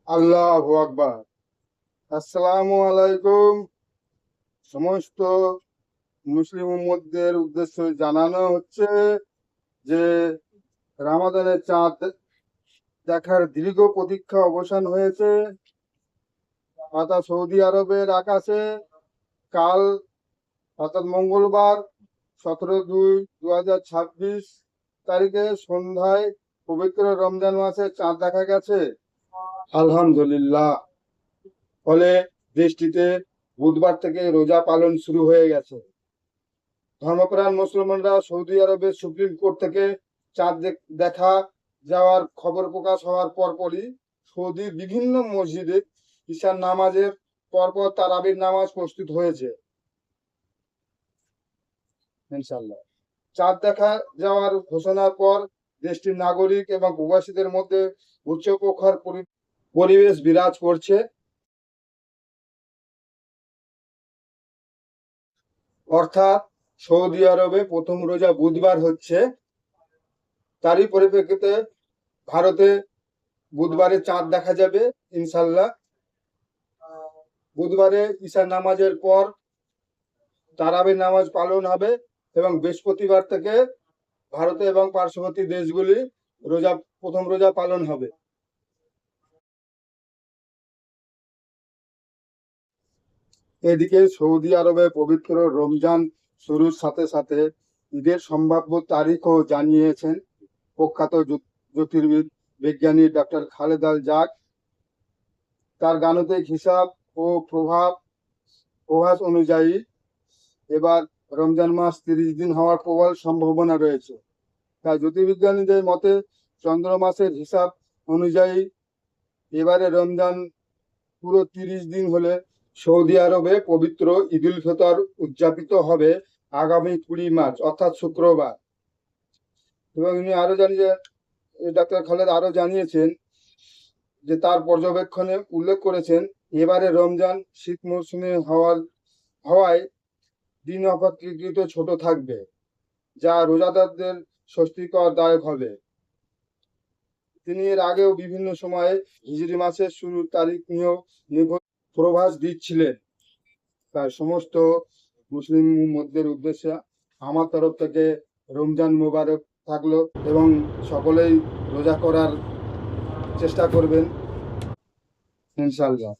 আল্লাহু আকবার। আসসালামু আলাইকুম। সমস্ত মুসলিম উম্মতদের উদ্দেশ্যে জানানো হচ্ছে যে রামাদানের চাঁদ দেখার দীর্ঘ প্রতীক্ষা অবসান হয়েছে। অর্থাৎ সৌদি আরবের আকাশে কাল অর্থাৎ মঙ্গলবার 17/2/2026 তারিখে সন্ধ্যায় পবিত্র রমজান মাসে চাঁদ দেখা গেছে, আলহামদুলিল্লাহ। ফলে দেশটিতে বুধবার থেকে রোজা পালন শুরু হয়ে গেছে। ধর্মপ্রাণ মুসলমানরা সৌদি আরবের সুপ্রিম কোর্ট থেকে চাঁদ দেখা যাওয়ার খবর প্রকাশ হওয়ার পরপরই সৌদির বিভিন্ন মসজিদে ঈশার নামাজের পরপর তারাবির নামাজ প্রস্তুত হয়েছে ইনশাল্লাহ। চাঁদ দেখা যাওয়ার ঘোষণার পর দেশটির নাগরিক এবং প্রবাসীদের মধ্যে উচ্চপ্রখর পরিবেশ বিরাজ করছে। অর্থাৎ সৌদি আরবে প্রথম রোজা বুধবার হচ্ছে, তারই পরিপ্রেক্ষিতে ভারতে বুধবারে চাঁদ দেখা যাবে ইনশাল্লাহ। বুধবারে ঈশার নামাজের পর তারাবির নামাজ পালন হবে এবং বৃহস্পতিবার থেকে ভারতে এবং পার্শ্ববর্তী দেশগুলি প্রথম রোজা পালন হবে। এদিকে সৌদি আরবে পবিত্র রমজান শুরুর সাথে সাথে ঈদের সম্ভাব্য তারিখও জানিয়েছেন প্রখ্যাত জ্যোতির্বিদ বিজ্ঞানী ডক্টর খালেদ আল জাক। তার গাণিতিক হিসাব ও প্রভাস অনুযায়ী এবার রমজান মাস 30 দিন হওয়ার প্রবল সম্ভাবনা রয়েছে। তাই জ্যোতির্বিজ্ঞানীদের মতে চন্দ্র মাসের হিসাব অনুযায়ী এবারে রমজান পুরো 30 দিন হলে সৌদি আরবে পবিত্র ঈদ উল ফিতর উদযাপিত হবে আগামী 20 মার্চ অর্থাৎ শুক্রবার। এবং ইনি আরো ডাক্তার খালেদ আরো জানিয়েছেন যে তার পর্যবেক্ষণে উল্লেখ করেছেন এবারে রমজান শীত মৌসুমে হওয়ায় দিন অপেক্ষাকৃত ছোট থাকবে, যা রোজাদারদের স্বস্তিকর দায়ক হবে। তিনি এর আগেও বিভিন্ন সময়ে হিজরি মাসের শুরুর তারিখ নিয়েও প্রভাস দিচ্ছিলেন। তাই সমস্ত মুসলিম উম্মতদের উদ্দেশ্যে আমার তরফ থেকে রমজান মোবারক থাকলো এবং সকলেই রোজা করার চেষ্টা করবেন ইনশাআল্লাহ।